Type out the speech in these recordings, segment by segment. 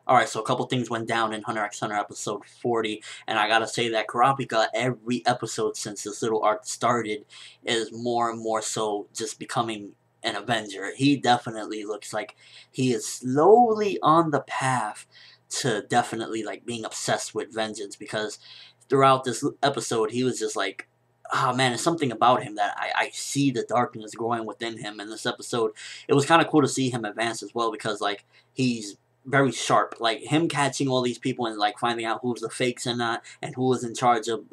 Alright, so a couple things went down in Hunter x Hunter episode 40, and I gotta say that Kurapika, every episode since this little arc started, is more and more so just becoming an Avenger. He definitely looks like he is slowly on the path to definitely like being obsessed with vengeance, because throughout this episode he was just like, oh man, there's something about him that I see the darkness growing within him. In this episode, it was kind of cool to see him advance as well, because like he's very sharp. Like him catching all these people and like finding out who's the fakes and not, and who was in charge of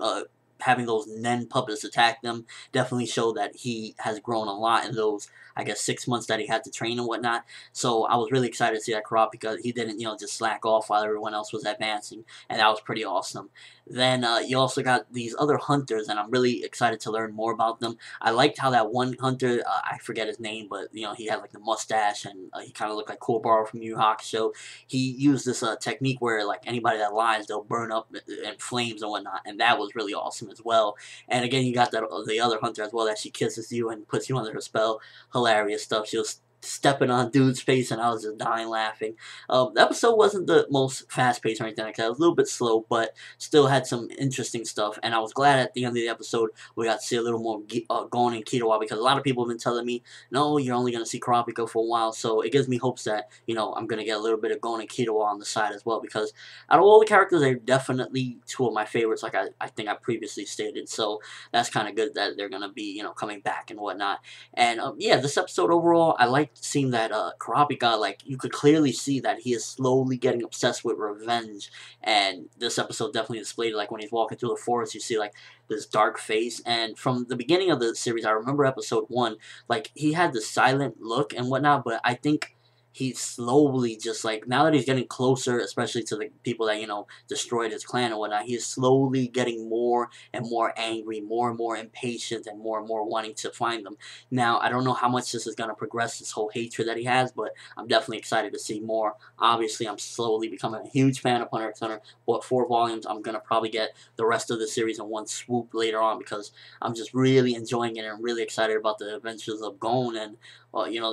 having those Nen puppets attack them, definitely showed that he has grown a lot in those, I guess, 6 months that he had to train and whatnot. So I was really excited to see that Kurapika, he didn't, just slack off while everyone else was advancing, and that was pretty awesome. Then you also got these other hunters, and I'm really excited to learn more about them. I liked how that one hunter, I forget his name, but he had like the mustache, and he kind of looked like Kuwabara from Yu Yu Hakusho. He used this technique where like anybody that lies, they'll burn up in flames and whatnot, and that was really awesome as well. And again, you got that the other hunter as well, that she kisses you and puts you under her spell. Hilarious stuff. She was stepping on dude's face, and I was just dying laughing. The episode wasn't the most fast-paced or anything like that. It was a little bit slow, but still had some interesting stuff. And I was glad at the end of the episode we got to see a little more Gon and Killua, because a lot of people have been telling me, no, you're only going to see Kurapika for a while. So it gives me hopes that, I'm going to get a little bit of Gon and Killua on the side as well, because out of all the characters, they're definitely two of my favorites, like I think I previously stated. So that's kind of good that they're going to be, coming back and whatnot. And yeah, this episode overall, I liked seeing that Kurapika, like, you could clearly see that he is slowly getting obsessed with revenge. And this episode definitely displayed it. Like when he's walking through the forest, you see like this dark face. And from the beginning of the series, I remember episode 1, like he had the silent look and whatnot, but I think he's slowly just like, now that he's getting closer, especially to the people that, destroyed his clan and whatnot, he's slowly getting more and more angry, more and more impatient, and more wanting to find them. Now, I don't know how much this is going to progress, this whole hatred that he has, but I'm definitely excited to see more. Obviously, I'm slowly becoming a huge fan of Hunter x Hunter. What 4 volumes, I'm going to probably get the rest of the series in one swoop later on, because I'm just really enjoying it and really excited about the adventures of Gon and,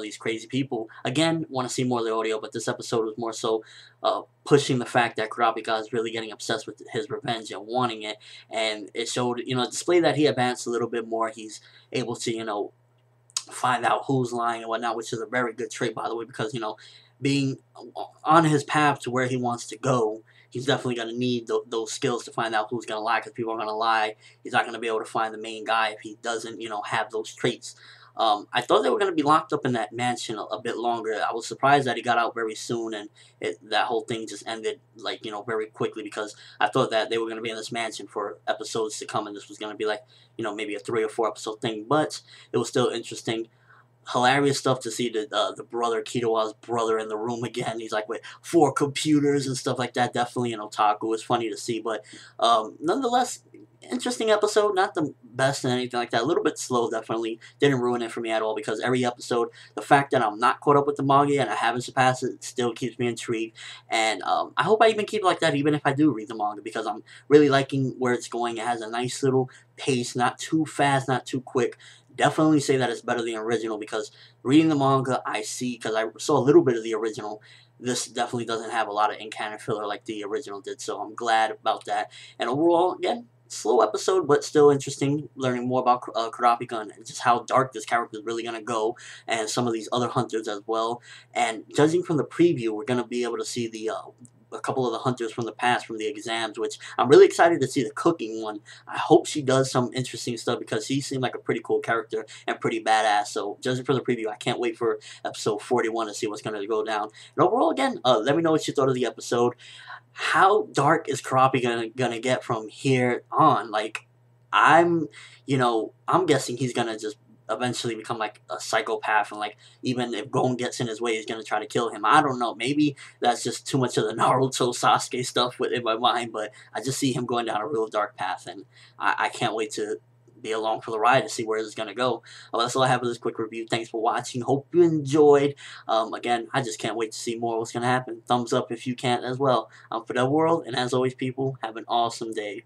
these crazy people. Again, want to see more of the audio, but this episode was more so pushing the fact that Kurapika is really getting obsessed with his revenge and wanting it, and it showed, displayed that he advanced a little bit more. He's able to, find out who's lying and whatnot, which is a very good trait, by the way, because, being on his path to where he wants to go, he's definitely going to need those skills to find out who's going to lie, because people are going to lie. He's not going to be able to find the main guy if he doesn't, have those traits. I thought they were going to be locked up in that mansion a bit longer. I was surprised that he got out very soon, and that whole thing just ended, like, very quickly, because I thought that they were going to be in this mansion for episodes to come, and this was going to be like, maybe a 3 or 4 episode thing, but it was still interesting. Hilarious stuff to see the brother, Killua's brother, in the room again. He's like with 4 computers and stuff like that. Definitely an otaku. It's funny to see, but nonetheless, interesting episode. Not the best and anything like that. A little bit slow, definitely. Didn't ruin it for me at all, because every episode, the fact that I'm not caught up with the manga and I haven't surpassed it, still keeps me intrigued. And I hope I even keep it like that even if I do read the manga, because I'm really liking where it's going. It has a nice little pace, not too fast, not too quick. Definitely say that it's better than the original, because reading the manga, I see, because I saw a little bit of the original, this definitely doesn't have a lot of in-canon filler like the original did, so I'm glad about that. And overall, again, slow episode, but still interesting, learning more about Kurapika and just how dark this character is really going to go, and some of these other hunters as well. And judging from the preview, we're going to be able to see a couple of the hunters from the past, from the exams, which I'm really excited to see the cooking one. I hope she does some interesting stuff, because she seemed like a pretty cool character and pretty badass. So judging from the preview, I can't wait for episode 41 to see what's going to go down. And overall, again, let me know what you thought of the episode. How dark is Kurapika gonna get from here on? Like, I'm guessing he's gonna just eventually become like a psychopath, and like even if Gon gets in his way, he's gonna try to kill him. I don't know. Maybe that's just too much of the Naruto Sasuke stuff in my mind, but I just see him going down a real dark path, and I can't wait to be along for the ride to see where this is going to go. Well, that's all I have for this quick review. Thanks for watching. Hope you enjoyed. Again, I just can't wait to see more of what's going to happen. Thumbs up if you can as well. I'm ForneverWorld, and as always, people, have an awesome day.